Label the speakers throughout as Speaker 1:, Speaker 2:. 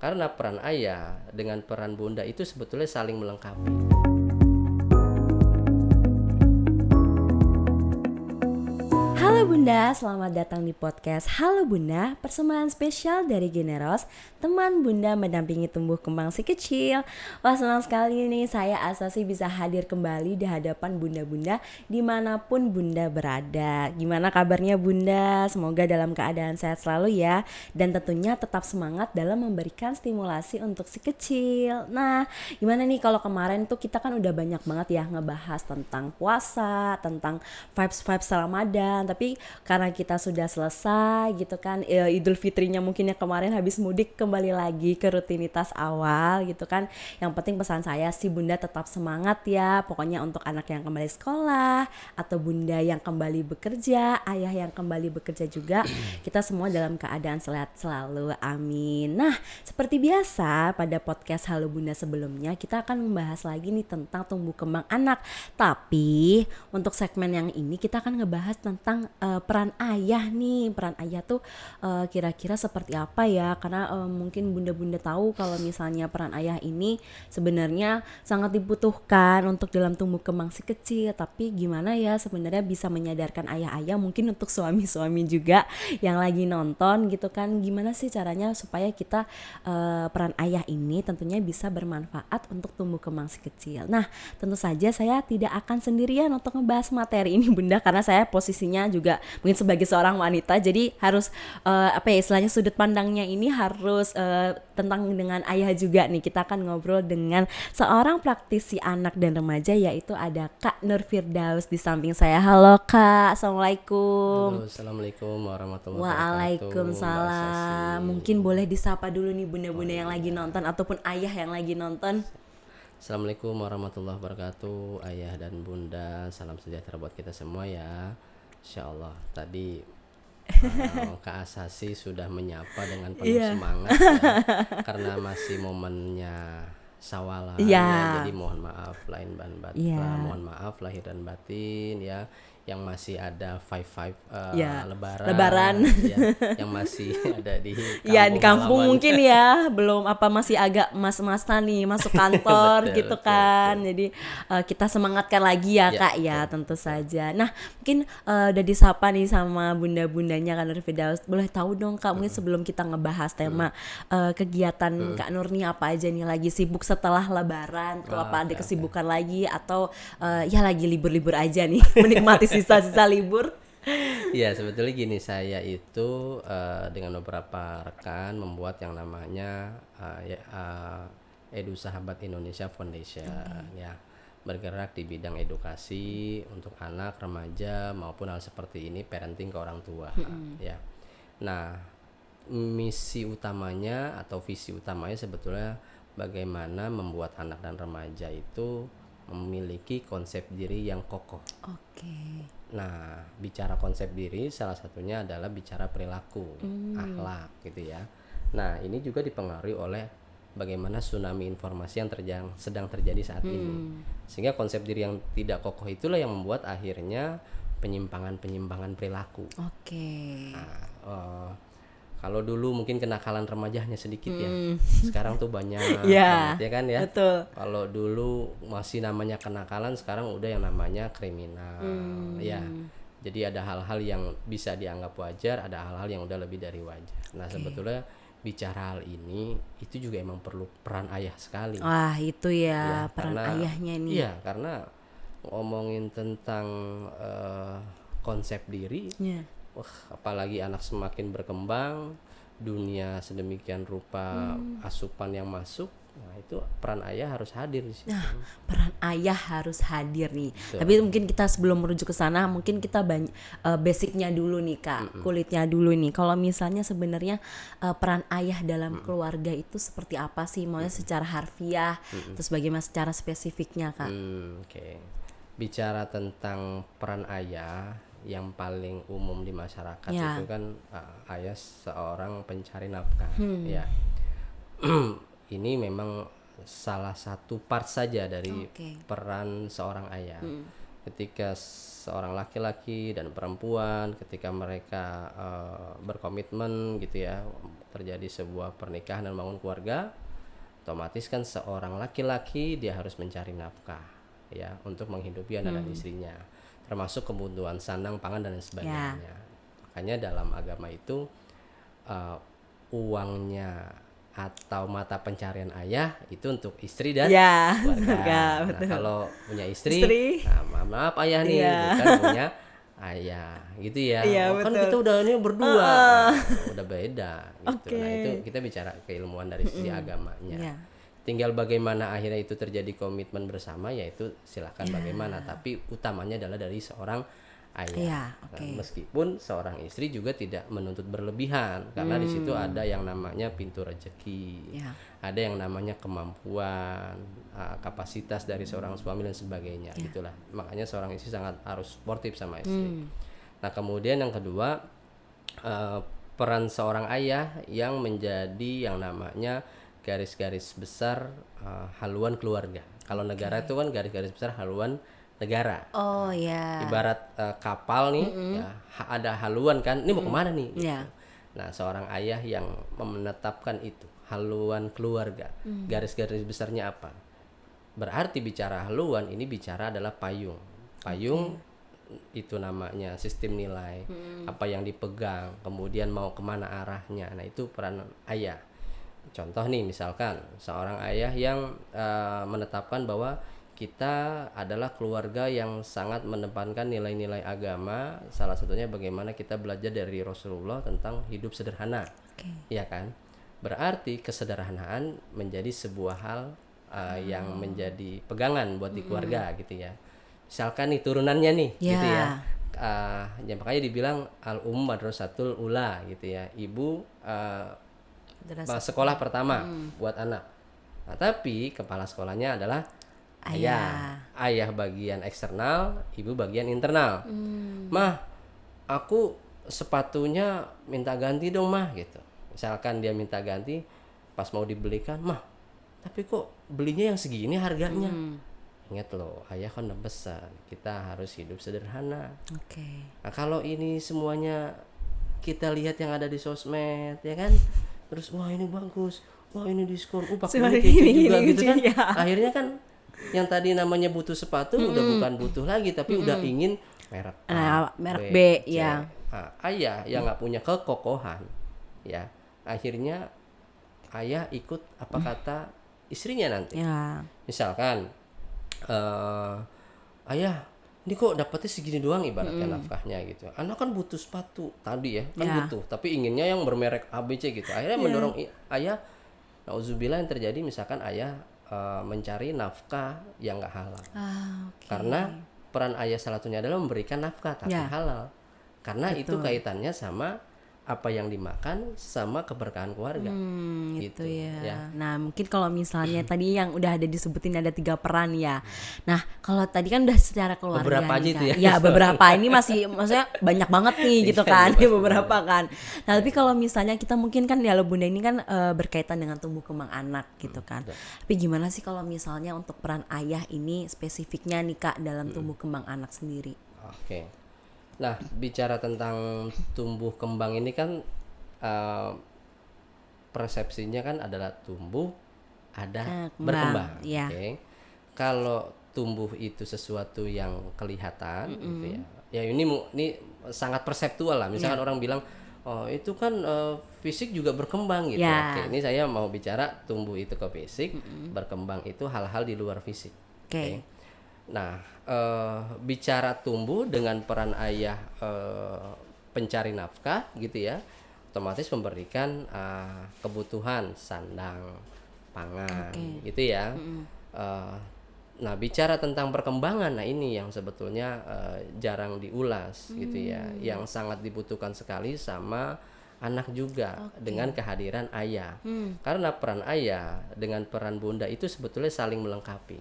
Speaker 1: Karena peran ayah dengan peran bunda itu sebetulnya saling melengkapi.
Speaker 2: Halo Bunda, selamat datang di podcast Halo Bunda, persembahan spesial dari Generos, teman Bunda mendampingi tumbuh kembang si kecil. Wah, senang sekali nih saya Asasi bisa hadir kembali di hadapan Bunda-Bunda dimanapun Bunda berada. Gimana kabarnya Bunda? Semoga dalam keadaan sehat selalu ya, dan tentunya tetap semangat dalam memberikan stimulasi untuk si kecil. Nah, gimana nih kalau kemarin tuh kita kan udah banyak banget ya ngebahas tentang puasa, tentang vibes-vibes Ramadan, tapi karena kita sudah selesai gitu kan, Idul Fitrinya mungkin ya kemarin habis mudik, kembali lagi ke rutinitas awal gitu kan. Yang penting pesan saya sih Bunda tetap semangat ya, pokoknya untuk anak yang kembali sekolah atau Bunda yang kembali bekerja, ayah yang kembali bekerja juga, kita semua dalam keadaan sehat selalu, amin. Nah, seperti biasa pada podcast Halo Bunda sebelumnya kita akan membahas lagi nih tentang tumbuh kembang anak. Tapi untuk segmen yang ini kita akan ngebahas tentang peran ayah nih. Peran ayah tuh kira-kira seperti apa ya? Karena mungkin bunda-bunda tahu kalau misalnya peran ayah ini sebenarnya sangat dibutuhkan untuk dalam tumbuh kembang si kecil. Tapi gimana ya sebenarnya bisa menyadarkan ayah-ayah, mungkin untuk suami-suami juga yang lagi nonton gitu kan, gimana sih caranya supaya kita peran ayah ini tentunya bisa bermanfaat untuk tumbuh kembang si kecil. Nah, tentu saja saya tidak akan sendirian untuk ngebahas materi ini Bunda, karena saya posisinya juga mungkin sebagai seorang wanita, jadi harus istilahnya sudut pandangnya ini harus tentang dengan ayah juga nih. Kita akan ngobrol dengan seorang praktisi anak dan remaja, yaitu ada Kak Nur Firdaus di samping saya. Halo Kak, Assalamualaikum.
Speaker 1: Halo, Assalamualaikum warahmatullahi wabarakatuh.
Speaker 2: Waalaikumsalam. Mungkin boleh disapa dulu nih bunda-bunda yang lagi nonton ataupun ayah yang lagi nonton.
Speaker 1: Assalamualaikum warahmatullahi wabarakatuh, ayah dan bunda, salam sejahtera buat kita semua ya. Insyaallah tadi Kak Asasi sudah menyapa dengan penuh semangat ya, karena masih momennya Sawalan ya, jadi mohon maaf mohon maaf lahir dan batin ya, yang masih ada lebaran ya, yang masih ada di kampung
Speaker 2: ya di kampung
Speaker 1: halaman.
Speaker 2: mungkin ya belum masih agak mas-masan nih masuk kantor gitu kan. Jadi kita semangatkan lagi ya Kak ya, tentu saja. Nah, mungkin udah disapa nih sama bunda-bundanya Kak Nur Firdaus. Boleh tahu dong Kak, mungkin sebelum kita ngebahas tema kegiatan Kak Nur nih apa aja nih, lagi sibuk setelah lebaran tuh, apa ada kesibukan lagi atau ya lagi libur-libur aja nih menikmati sisa-sisa libur?
Speaker 1: Ya, sebetulnya gini, saya itu dengan beberapa rekan membuat yang namanya Edu Sahabat Indonesia Foundation ya, bergerak di bidang edukasi untuk anak, remaja maupun hal seperti ini, parenting ke orang tua ya. Nah, misi utamanya atau visi utamanya sebetulnya bagaimana membuat anak dan remaja itu memiliki konsep diri yang kokoh.
Speaker 2: Oke.
Speaker 1: Nah, bicara konsep diri salah satunya adalah bicara perilaku, akhlak gitu ya. Nah, ini juga dipengaruhi oleh bagaimana tsunami informasi yang sedang terjadi saat ini. Sehingga konsep diri yang tidak kokoh itulah yang membuat akhirnya penyimpangan perilaku.
Speaker 2: Oke.
Speaker 1: Nah, kalau dulu mungkin kenakalan remaja hanya sedikit ya, sekarang tuh banyak
Speaker 2: ya,
Speaker 1: banget ya kan ya.
Speaker 2: Betul.
Speaker 1: Kalau dulu masih namanya kenakalan, sekarang udah yang namanya kriminal ya. Jadi ada hal-hal yang bisa dianggap wajar, ada hal-hal yang udah lebih dari wajar. Nah, sebetulnya bicara hal ini itu juga emang perlu peran ayah sekali.
Speaker 2: Wah, itu ya peran
Speaker 1: karena,
Speaker 2: ayahnya nih.
Speaker 1: Iya, karena ngomongin tentang konsep diri, apalagi anak semakin berkembang, dunia sedemikian rupa, asupan yang masuk, nah itu peran ayah harus hadir di situ.
Speaker 2: Nah, peran ayah harus hadir nih. Betul. Tapi mungkin kita sebelum menuju ke sana, mungkin kita basicnya dulu nih Kak, kulitnya dulu nih. Kalau misalnya sebenarnya peran ayah dalam keluarga itu seperti apa sih? Maunya secara harfiah, terus bagaimana secara spesifiknya Kak?
Speaker 1: Oke. Bicara tentang peran ayah, yang paling umum di masyarakat itu kan ayah seorang pencari nafkah ya. Ini memang salah satu part saja dari peran seorang ayah. ketika seorang laki-laki dan perempuan ketika mereka berkomitmen gitu ya, terjadi sebuah pernikahan dan bangun keluarga, otomatis kan seorang laki-laki dia harus mencari nafkah ya untuk menghidupi anak dan istrinya, termasuk kebutuhan sandang, pangan dan lain sebagainya. Makanya dalam agama itu uangnya atau mata pencarian ayah itu untuk istri dan keluarga. Nah, kalau punya istri, nah, maaf ayah nih, bukan punya ayah, gitu ya. Kan kita udah ini berdua, udah beda. Gitu. Nah itu kita bicara keilmuan dari sisi agamanya. Tinggal bagaimana akhirnya itu terjadi komitmen bersama, yaitu silakan bagaimana. Tapi utamanya adalah dari seorang ayah. Meskipun seorang istri juga tidak menuntut berlebihan, karena di situ ada yang namanya pintu rezeki, ada yang namanya kemampuan, kapasitas dari seorang suami dan sebagainya, gitulah. Makanya seorang istri sangat harus sportif sama istri. Nah kemudian yang kedua, peran seorang ayah yang menjadi yang namanya garis-garis besar haluan keluarga. Kalau negara itu kan garis-garis besar haluan negara. Ibarat kapal nih, ya, ada haluan kan, ini mau kemana nih? Gitu. Nah, seorang ayah yang menetapkan itu haluan keluarga, garis-garis besarnya apa? Berarti bicara haluan ini bicara adalah payung. Payung itu namanya sistem nilai, apa yang dipegang, kemudian mau kemana arahnya. Nah itu peran ayah. Contoh nih, misalkan seorang ayah yang menetapkan bahwa kita adalah keluarga yang sangat mendepankan nilai-nilai agama. Salah satunya bagaimana kita belajar dari Rasulullah tentang hidup sederhana, ya kan? Berarti kesederhanaan menjadi sebuah hal yang menjadi pegangan buat di keluarga gitu ya. Misalkan nih turunannya nih, gitu ya. Ya makanya dibilang madrasatul ula gitu ya. Ibu sekolah pertama buat anak. Nah, tapi kepala sekolahnya adalah ayah bagian eksternal, ibu bagian internal. Mah, aku sepatunya minta ganti dong mah gitu. Misalkan dia minta ganti, pas mau dibelikan, mah tapi kok belinya yang segini harganya. Ingat loh, ayah kan udah besar, kita harus hidup sederhana. Nah kalau ini semuanya kita lihat yang ada di sosmed ya kan, terus wah ini bagus, wah ini diskon, pakai ini kece juga gitu kan. Akhirnya kan yang tadi namanya butuh sepatu udah bukan butuh lagi, tapi udah ingin merek A,
Speaker 2: merek B,
Speaker 1: C. Ayah yang nggak punya kekokohan, ya akhirnya ayah ikut apa kata istrinya nanti. Misalkan ayah ini kok dapetnya segini doang ibaratnya nafkahnya gitu. Anak kan butuh sepatu tadi ya, kan butuh, tapi inginnya yang bermerek ABC gitu. Akhirnya mendorong ayah, nauzubillah yang terjadi misalkan ayah mencari nafkah yang nggak halal. Karena peran ayah salah satunya adalah memberikan nafkah tapi halal. Karena itu kaitannya sama apa yang dimakan sama keberkahan keluarga.
Speaker 2: Gitu ya. Nah mungkin kalau misalnya tadi yang udah ada disebutin ada 3 peran ya. Nah kalau tadi kan udah secara keluarga
Speaker 1: beberapa aja itu ya.
Speaker 2: Ya beberapa ini masih maksudnya banyak banget nih gitu kan. Beberapa kan. Nah tapi kalau misalnya kita mungkin kan ya Bunda ini kan berkaitan dengan tumbuh kembang anak gitu kan. Tapi gimana sih kalau misalnya untuk peran ayah ini spesifiknya nih Kak dalam tumbuh kembang anak sendiri?
Speaker 1: Nah, bicara tentang tumbuh kembang ini kan persepsinya kan adalah tumbuh, ada berkembang. Kalau tumbuh itu sesuatu yang kelihatan, gitu ya. Ya ini sangat perseptual lah. Misalkan orang bilang, oh itu kan fisik juga berkembang gitu. Ini saya mau bicara tumbuh itu ke fisik, berkembang itu hal-hal di luar fisik. Nah, bicara tumbuh dengan peran ayah pencari nafkah gitu ya, otomatis memberikan kebutuhan sandang, pangan gitu ya. Nah, bicara tentang perkembangan, nah ini yang sebetulnya jarang diulas gitu ya, yang sangat dibutuhkan sekali sama anak juga dengan kehadiran ayah. Karena peran ayah dengan peran bunda itu sebetulnya saling melengkapi.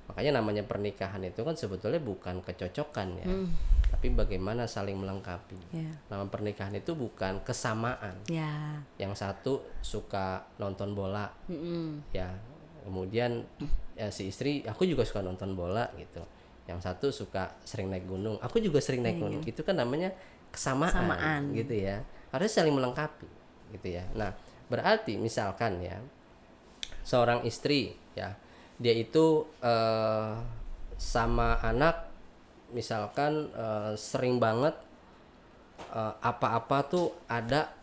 Speaker 1: Makanya namanya pernikahan itu kan sebetulnya bukan kecocokan ya, tapi bagaimana saling melengkapi. Nama pernikahan itu bukan kesamaan. Yang satu suka nonton bola, ya kemudian ya si istri, aku juga suka nonton bola gitu. yang satu suka sering naik gunung, aku juga sering naik gunung. Itu kan namanya kesamaan gitu ya, harus saling melengkapi gitu ya. Nah berarti misalkan ya seorang istri ya, dia itu sama anak misalkan sering banget apa-apa tuh ada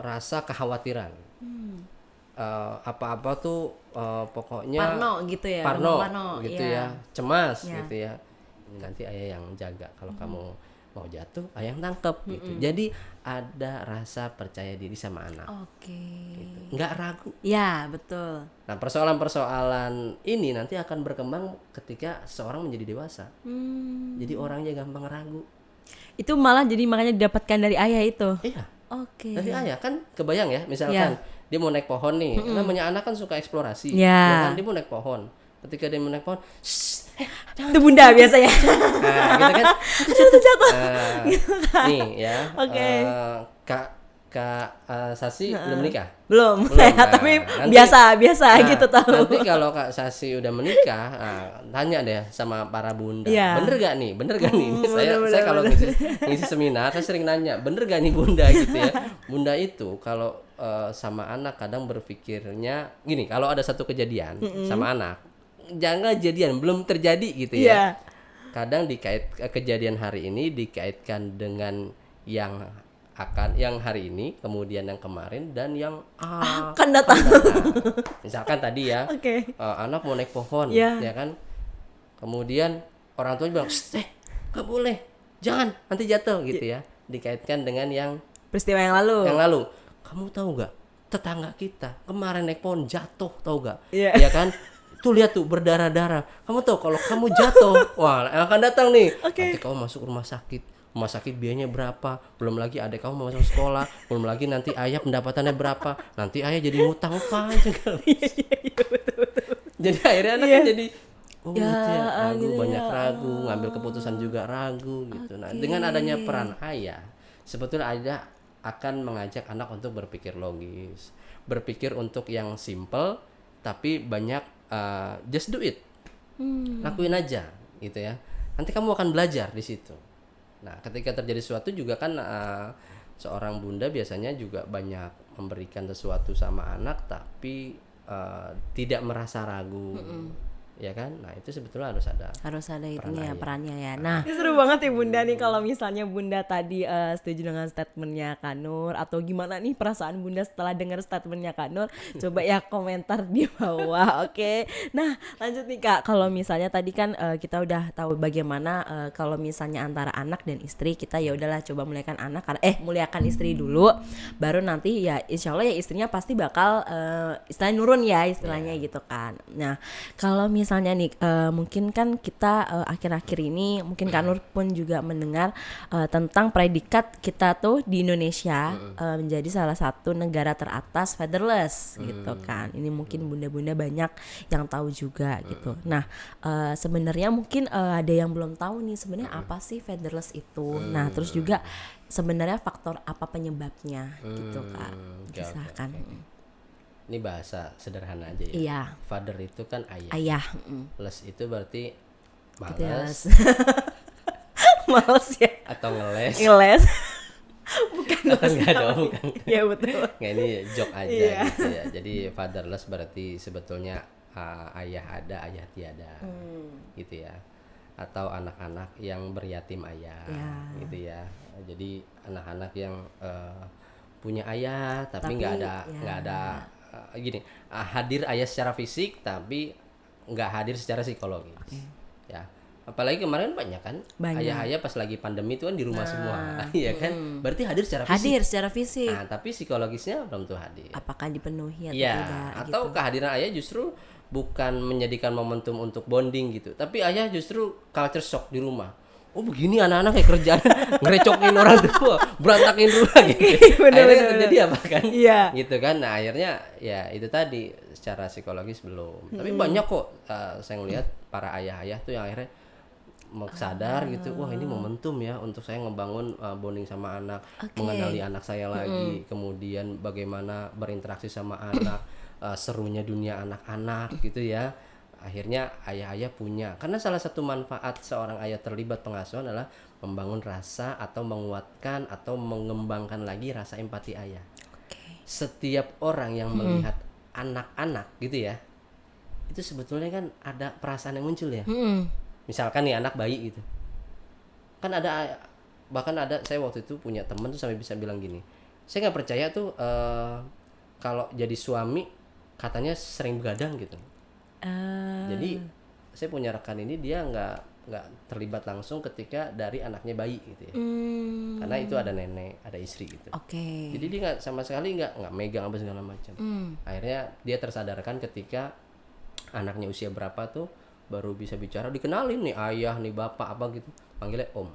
Speaker 1: rasa kekhawatiran. Apa-apa tuh pokoknya
Speaker 2: Parno gitu ya,
Speaker 1: parno,
Speaker 2: Parno,
Speaker 1: gitu
Speaker 2: ya.
Speaker 1: ya, cemas
Speaker 2: Ya.
Speaker 1: gitu ya. Nanti ayah yang jaga, kalau kamu mau jatuh ayah yang tangkep gitu. Jadi ada rasa percaya diri sama anak,
Speaker 2: Oke.
Speaker 1: gitu. Nggak ragu.
Speaker 2: Ya, betul.
Speaker 1: Nah persoalan-persoalan ini nanti akan berkembang ketika seorang menjadi dewasa. Jadi orangnya gampang ragu.
Speaker 2: Itu malah jadi makanya didapatkan dari ayah itu.
Speaker 1: Iya.
Speaker 2: Oke.
Speaker 1: Dari ayah kan kebayang ya, misalkan dia mau naik pohon nih, namanya anak kan suka eksplorasi,
Speaker 2: Ya.
Speaker 1: ya kan, dia mau naik pohon. Ketika dia mau naik pohon,
Speaker 2: Itu bunda biasanya.
Speaker 1: nah gitu kan,
Speaker 2: Jatuh.
Speaker 1: nih ya,
Speaker 2: Oke.
Speaker 1: kak Sasi udah menikah?
Speaker 2: Belum.
Speaker 1: Belum, nah,
Speaker 2: Tapi
Speaker 1: nanti-
Speaker 2: biasa
Speaker 1: Nah,
Speaker 2: gitu tahu.
Speaker 1: nanti kalau Kak Sasi udah menikah, tanya deh sama para bunda,
Speaker 2: Iya.
Speaker 1: bener gak nih? Ini saya
Speaker 2: bener,
Speaker 1: kalau ngisi seminar, saya sering nanya, bener gak nih bunda gitu ya? Bunda itu kalau sama anak kadang berpikirnya gini, kalau ada satu kejadian sama anak, jangan kejadian belum terjadi gitu ya.
Speaker 2: Iya.
Speaker 1: Kadang kejadian hari ini dikaitkan dengan yang hari ini, kemudian yang kemarin, dan yang
Speaker 2: Akan datang.
Speaker 1: misalkan tadi ya,
Speaker 2: Oke.
Speaker 1: anak mau naik pohon,
Speaker 2: Iya.
Speaker 1: ya kan, kemudian orang tua bilang, nggak boleh, jangan, nanti jatuh gitu ya, dikaitkan dengan yang
Speaker 2: Peristiwa yang lalu.
Speaker 1: kamu tahu nggak, tetangga kita kemarin naik pohon jatuh, tahu nggak?
Speaker 2: Iya.
Speaker 1: Ya kan, tuh lihat tuh berdarah-darah, kamu tahu kalau kamu jatuh, wah akan datang nih, nanti kamu masuk rumah sakit biayanya berapa, belum lagi adik kamu mau masuk sekolah, belum lagi nanti ayah pendapatannya berapa, nanti ayah jadi ngutang apa aja kan. Jadi akhirnya anak kan jadi gitu ya, ragu, banyak ragu, ngambil keputusan juga ragu gitu. Nah dengan adanya peran ayah, sebetulnya ayah akan mengajak anak untuk berpikir logis, berpikir untuk yang simple, tapi banyak just do it, lakuin aja gitu ya, nanti kamu akan belajar di situ. Nah, ketika terjadi sesuatu juga kan seorang bunda biasanya juga banyak memberikan sesuatu sama anak, tapi tidak merasa ragu, ya kan? Nah, itu sebetulnya harus ada
Speaker 2: itunya perannya ya. Nah, seru banget ya bunda nih kalau misalnya bunda tadi setuju dengan statementnya Kak Nur, atau gimana nih perasaan bunda setelah dengar statementnya Kak Nur, coba ya komentar di bawah. Oke. Nah lanjut nih Kak, kalau misalnya tadi kan kita udah tahu bagaimana kalau misalnya antara anak dan istri, kita ya udahlah coba muliakan istri dulu, baru nanti ya insya Allah ya istrinya pasti bakal istilahnya nurun ya istilahnya gitu kan. Nah kalau misalnya nih mungkin kan kita akhir-akhir ini mungkin Kak Nur pun juga mendengar tentang predikat kita tuh di Indonesia menjadi salah satu negara teratas fatherless gitu kan. Ini mungkin bunda-bunda banyak yang tahu juga gitu. Nah sebenarnya mungkin ada yang belum tahu nih sebenarnya apa sih fatherless itu. Nah terus juga sebenarnya faktor apa penyebabnya gitu Kak. Silahkan.
Speaker 1: Ini bahasa sederhana aja ya.
Speaker 2: Iya.
Speaker 1: Father itu kan ayah.
Speaker 2: Ayah.
Speaker 1: Less itu berarti
Speaker 2: Gitu ya,
Speaker 1: malas
Speaker 2: males ya.
Speaker 1: atau ngeles.
Speaker 2: Bukan.
Speaker 1: Atau enggak dong, bukan.
Speaker 2: Iya betul.
Speaker 1: Nggak, ini joke aja
Speaker 2: Iya.
Speaker 1: gitu ya. Jadi fatherless berarti sebetulnya ayah ada, ayah tiada, gitu ya. Atau anak-anak yang beryatim ayah, gitu ya. Jadi anak-anak yang punya ayah tapi nggak ada gini, hadir ayah secara fisik tapi nggak hadir secara psikologis, ya. Apalagi kemarin banyak kan ayah-ayah pas lagi pandemi itu kan di rumah semua, ya kan, berarti hadir secara fisik. Nah tapi psikologisnya belum tuh hadir.
Speaker 2: Apakah dipenuhi atau
Speaker 1: ya,
Speaker 2: tidak?
Speaker 1: atau gitu. Kehadiran ayah justru bukan menjadikan momentum untuk bonding gitu, tapi ayah justru culture shock di rumah. Oh begini anak-anak kayak kerjaan ngerecokin orang tua, berantakin rumah gitu. Akhirnya terjadi apa kan?
Speaker 2: Iya.
Speaker 1: Gitu kan. Nah akhirnya ya itu tadi secara psikologis belum. Tapi banyak kok saya ngelihat para ayah-ayah tuh yang akhirnya sadar gitu, wah ini momentum ya untuk saya ngebangun bonding sama anak, mengenali anak saya lagi, kemudian bagaimana berinteraksi sama anak, serunya dunia anak-anak gitu ya. Akhirnya ayah-ayah punya, karena salah satu manfaat seorang ayah terlibat pengasuhan adalah membangun rasa atau menguatkan atau mengembangkan lagi rasa empati ayah. Setiap orang yang melihat anak-anak gitu ya, itu sebetulnya kan ada perasaan yang muncul ya. Misalkan nih anak bayi gitu, kan ada, bahkan ada, saya waktu itu punya temen tuh sampai bisa bilang gini, saya nggak percaya tuh kalau jadi suami katanya sering begadang gitu. Jadi saya punya rekan ini, dia nggak terlibat langsung ketika dari anaknya bayi gitu ya, karena itu ada nenek, ada istri gitu. Jadi dia nggak sama sekali nggak megang apa segala macam. Akhirnya dia tersadarkan ketika anaknya usia berapa tuh baru bisa bicara, dikenalin nih ayah nih bapak apa gitu, panggilnya om.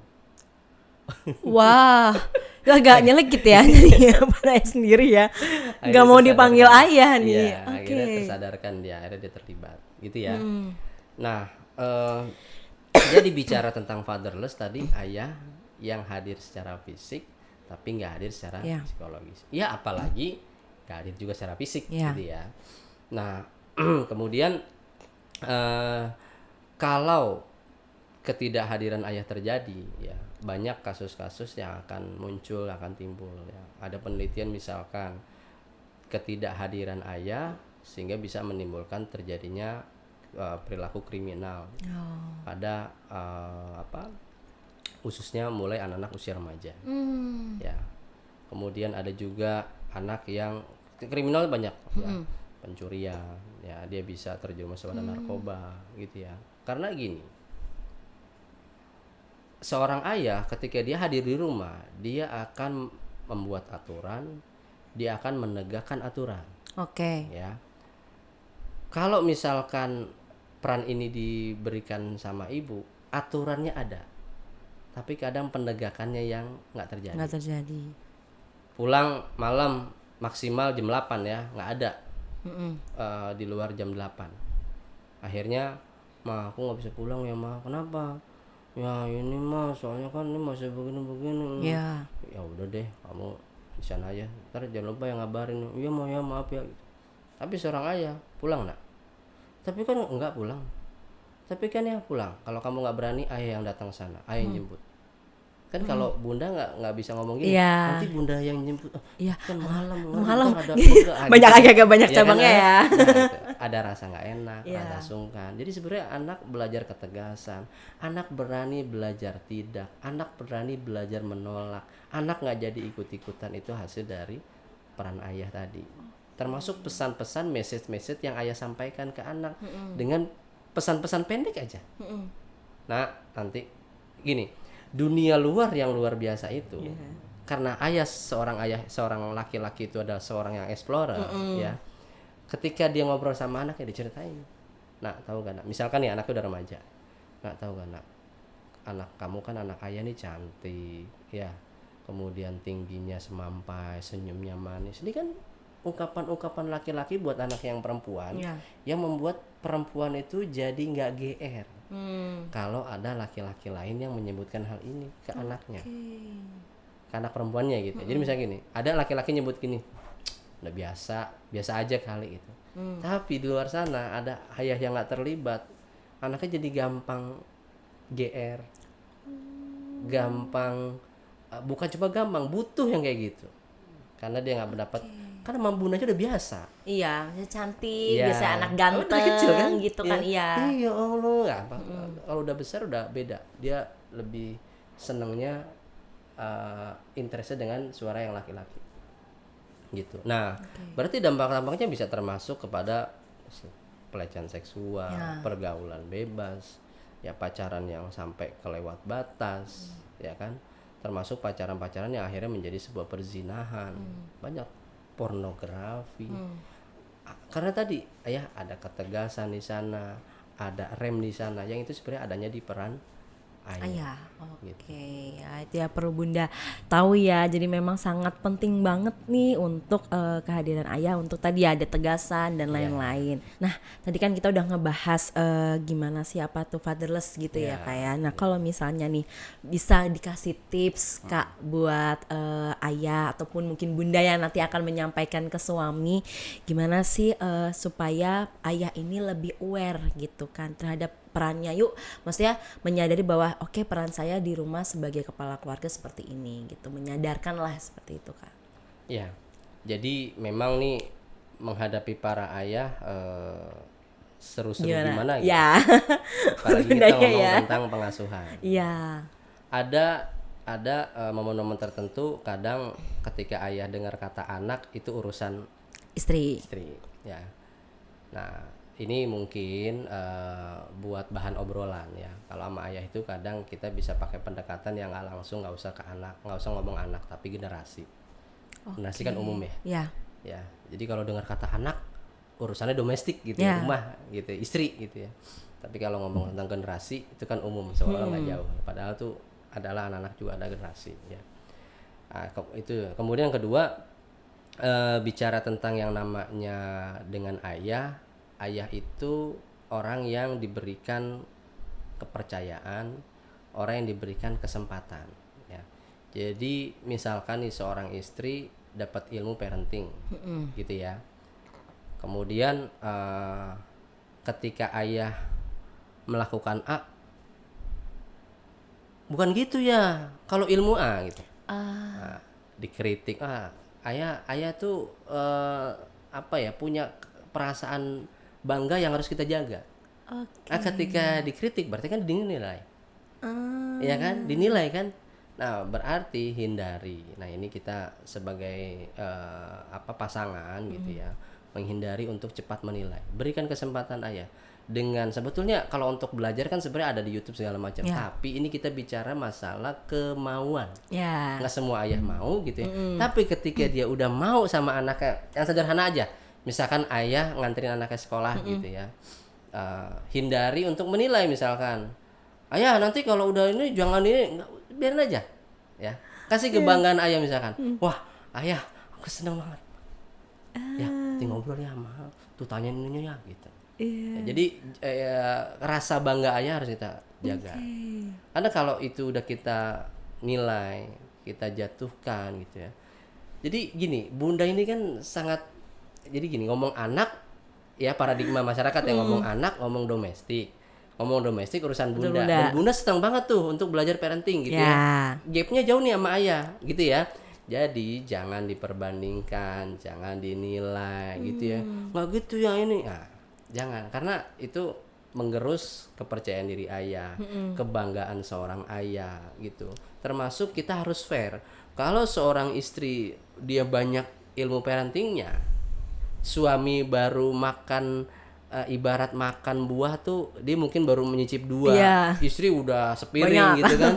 Speaker 2: Wah, agak nyelekit ya jadinya pada sendiri ya. Nggak mau dipanggil ayah nih.
Speaker 1: Iya, akhirnya tersadarkan dia, akhirnya dia terlibat gitu ya. Nah, jadi bicara tentang fatherless tadi, ayah yang hadir secara fisik tapi nggak hadir secara psikologis. Ya apalagi nggak hadir juga secara fisik gitu ya. Nah, kemudian kalau ketidakhadiran ayah terjadi ya, banyak kasus-kasus yang akan muncul, akan timbul ya. Ada penelitian misalkan ketidakhadiran ayah sehingga bisa menimbulkan terjadinya perilaku kriminal pada khususnya mulai anak-anak usia remaja. Ya. Kemudian ada juga anak yang kriminal banyak ya, pencurian ya, dia bisa terjerumus pada narkoba gitu ya. Karena gini, seorang ayah ketika dia hadir di rumah, dia akan membuat aturan, dia akan menegakkan aturan. Ya. Kalau misalkan peran ini diberikan sama ibu, aturannya ada, tapi kadang penegakannya yang nggak terjadi. Pulang malam maksimal jam 8 ya, nggak ada di luar jam 8. Akhirnya, ma aku nggak bisa pulang ya ma, kenapa? Ya ini mah soalnya kan ini masih begini-begini. Ya udah deh, kamu di sana aja, ntar jangan lupa yang ngabarin. Iya ma, ya maaf ya. Tapi seorang ayah, pulang nak? Tapi kan enggak pulang. Tapi kan ya pulang. Kalau kamu nggak berani, ayah yang datang sana, ayah yang jemput. Kan kalau bunda nggak bisa ngomong gini, nanti bunda yang jemput. Kan malam ada
Speaker 2: banyak agak banyak cabangnya ya.
Speaker 1: Nah, gitu. Ada rasa nggak enak, rasa sungkan. Jadi sebenarnya anak belajar ketegasan, anak berani belajar tidak, anak berani belajar menolak, anak nggak jadi ikut-ikutan, itu hasil dari peran ayah tadi. Termasuk pesan-pesan, message-message yang ayah sampaikan ke anak dengan pesan-pesan pendek aja. Nah nanti gini, dunia luar yang luar biasa itu, karena seorang laki-laki itu adalah seorang yang explorer ya. Ketika dia ngobrol sama anaknya, diceritain, nak tahu gak nak, misalkan nih anaknya udah remaja, nak tahu gak nak, anak kamu kan anak ayah nih cantik ya, kemudian tingginya semampai, senyumnya manis. Ini kan ungkapan-ungkapan laki-laki buat anak yang perempuan, yang membuat perempuan itu jadi nggak GR kalau ada laki-laki lain yang menyebutkan hal ini ke anaknya, ke anak perempuannya gitu. Jadi misalnya gini, ada laki-laki nyebut gini, udah biasa aja kali itu. Tapi di luar sana ada ayah yang nggak terlibat, anaknya jadi gampang GR, gampang, bukan cuma gampang, butuh yang kayak gitu, karena dia nggak mendapat. Karena mambun aja udah biasa.
Speaker 2: Iya, cantik, biasa anak ganteng kecil, kan? Gitu kan, iya.
Speaker 1: Iya Allah, kalau udah besar udah beda. Dia lebih senengnya interestnya dengan suara yang laki-laki. Gitu. Nah, berarti dampak-dampaknya bisa termasuk kepada pelecehan seksual, pergaulan bebas, ya pacaran yang sampai kelewat batas, ya kan? Termasuk pacaran-pacaran yang akhirnya menjadi sebuah perzinahan. Banyak pornografi. Karena tadi ada ketegasan di sana, ada rem di sana, yang itu sebenarnya adanya di peran ayah.
Speaker 2: Ayah,
Speaker 1: Gitu.
Speaker 2: oke, ya itu ya perlu Bunda tahu ya. Jadi memang sangat penting banget nih untuk kehadiran ayah untuk tadi ada tegasan dan
Speaker 1: Iya.
Speaker 2: lain-lain. Nah, tadi kan kita udah ngebahas gimana sih apa tuh fatherless gitu ya
Speaker 1: Iya,
Speaker 2: Kak ya. Nah, kalau misalnya nih bisa dikasih tips Kak buat ayah ataupun mungkin Bunda yang nanti akan menyampaikan ke suami, gimana sih supaya ayah ini lebih aware gitu kan terhadap perannya, yuk maksudnya menyadari bahwa oke, peran saya di rumah sebagai kepala keluarga seperti ini gitu, menyadarkan lah seperti itu Kak.
Speaker 1: Iya. Jadi memang nih menghadapi para ayah seru-seru
Speaker 2: Gimana
Speaker 1: gimana gitu.
Speaker 2: ya?
Speaker 1: Apalagi kita
Speaker 2: Bundanya
Speaker 1: ngomong
Speaker 2: ya,
Speaker 1: tentang pengasuhan.
Speaker 2: iya,
Speaker 1: Ada momen-momen tertentu kadang ketika ayah dengar kata anak itu urusan
Speaker 2: istri,
Speaker 1: istri ya. Nah, ini mungkin buat bahan obrolan ya. Kalau sama ayah itu kadang kita bisa pakai pendekatan yang nggak langsung, nggak usah ke anak, nggak usah ngomong anak, tapi generasi. Generasi kan umum ya.
Speaker 2: ya,
Speaker 1: Ya, jadi kalau dengar kata anak urusannya domestik gitu ya,
Speaker 2: Ya.
Speaker 1: rumah gitu, istri gitu ya. Tapi kalau ngomong tentang generasi itu kan umum, seolah-olah nggak jauh. Padahal tuh adalah anak-anak juga ada generasi ya. Nah, itu. Kemudian yang kedua, bicara tentang yang namanya dengan ayah. Ayah itu orang yang diberikan kepercayaan, orang yang diberikan kesempatan ya. Jadi misalkan nih seorang istri dapat ilmu parenting gitu ya. Kemudian ketika ayah melakukan A, bukan gitu ya kalau ilmu A gitu. Nah, dikritik, ayah tuh apa ya, punya perasaan bangga yang harus kita jaga.
Speaker 2: oke,
Speaker 1: Nah, ketika dikritik berarti kan dinilai. Ya kan? Dinilai kan? Nah, berarti hindari. Nah, ini kita sebagai pasangan gitu ya, menghindari untuk cepat menilai. Berikan kesempatan ayah. Dengan sebetulnya kalau untuk belajar kan sebenarnya ada di YouTube segala macam.
Speaker 2: Ya.
Speaker 1: Tapi ini kita bicara masalah kemauan.
Speaker 2: ya,
Speaker 1: Nggak semua ayah mau gitu ya. Tapi ketika dia udah mau sama anaknya, yang sederhana aja. Misalkan ayah nganterin anaknya sekolah gitu ya. Hindari untuk menilai misalkan. Ayah nanti kalau udah ini jangan ini, biarin aja. Ya. Kasih kebanggaan ayah misalkan. Wah, ayah, aku seneng banget. Ya, tinggal ngobrol ya sama tuh tanyain ininya ya gitu. Ya, jadi rasa bangga ayah harus kita jaga. Karena kalau itu udah kita nilai, kita jatuhkan gitu ya. Jadi gini, bunda ini kan sangat, jadi gini, ngomong anak ya, paradigma masyarakat yang ngomong anak, ngomong domestik. Ngomong domestik urusan bunda.
Speaker 2: Bunda.
Speaker 1: Dan bunda senang banget tuh untuk belajar parenting gitu ya. Gapnya jauh nih sama ayah gitu ya. Jadi jangan diperbandingkan, jangan dinilai gitu ya. Nggak gitu yang ini. Nah, jangan, karena itu menggerus kepercayaan diri ayah, kebanggaan seorang ayah gitu. Termasuk kita harus fair. Kalau seorang istri dia banyak ilmu parentingnya, suami baru makan ibarat makan buah tuh dia mungkin baru menyicip 2,
Speaker 2: Iya.
Speaker 1: istri udah sepiring
Speaker 2: Banyak.
Speaker 1: gitu kan.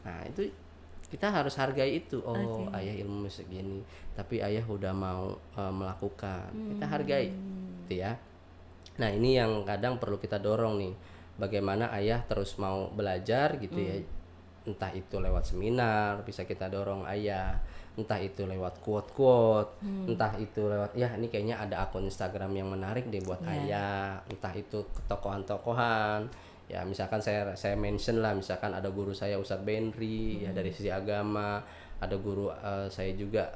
Speaker 1: Nah, itu kita harus hargai itu. Oh, ayah ilmu segini, tapi ayah udah mau melakukan. Kita hargai gitu ya. Nah, ini yang kadang perlu kita dorong nih. Bagaimana ayah terus mau belajar gitu ya. Entah itu lewat seminar, bisa kita dorong ayah. Entah itu lewat quote-quote, entah itu lewat, ya ini kayaknya ada akun Instagram yang menarik deh buat ayah. Entah itu tokohan-tokohan. Ya, misalkan saya mention lah, misalkan ada guru saya Ustadz Benri ya dari sisi agama, ada guru saya juga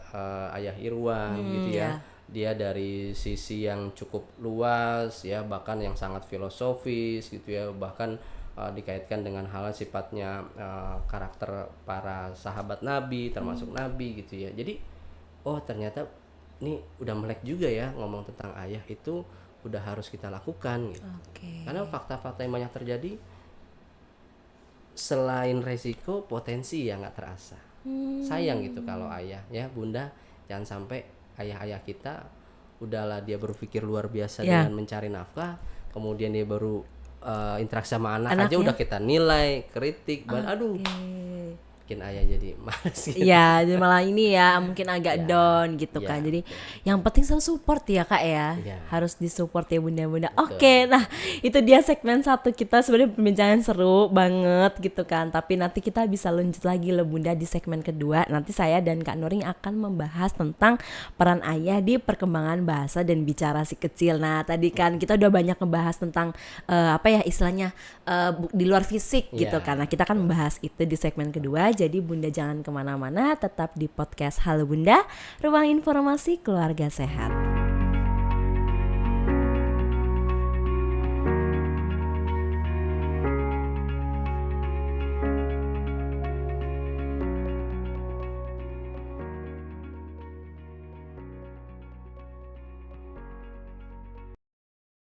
Speaker 1: Ayah Irwan gitu ya. Dia dari sisi yang cukup luas ya, bahkan yang sangat filosofis gitu ya, bahkan dikaitkan dengan hal sifatnya karakter para sahabat Nabi, termasuk Nabi gitu ya. Jadi oh ternyata ini udah melek juga ya, ngomong tentang ayah itu udah harus kita lakukan gitu. Karena fakta-fakta yang banyak terjadi, selain resiko, potensi yang nggak terasa. Sayang gitu kalau ayah ya, bunda, jangan sampai ayah-ayah kita udahlah dia berpikir luar biasa dengan mencari nafkah, kemudian dia baru interaksi sama anak aja udah kita nilai, kritik, aduh bikin ayah jadi males gitu.
Speaker 2: Iya, jadi malah ini ya mungkin agak
Speaker 1: Ya,
Speaker 2: down gitu
Speaker 1: ya,
Speaker 2: kan. Jadi
Speaker 1: betul.
Speaker 2: yang penting selalu support ya Kak ya.
Speaker 1: Iya.
Speaker 2: Harus disupport ya bunda-bunda.
Speaker 1: Betul.
Speaker 2: Oke, nah itu dia segmen 1 kita, sebenarnya perbincangan seru banget gitu kan. Tapi nanti kita bisa lanjut lagi loh bunda di segmen kedua. Nanti saya dan Kak Nuring akan membahas tentang peran ayah di perkembangan bahasa dan bicara si kecil. Nah tadi kan kita udah banyak ngebahas tentang apa ya istilahnya di luar fisik gitu
Speaker 1: Iya,
Speaker 2: kan. Nah kita akan membahas itu di segmen kedua. Jadi bunda jangan kemana-mana, tetap di podcast Halo Bunda, ruang informasi keluarga sehat.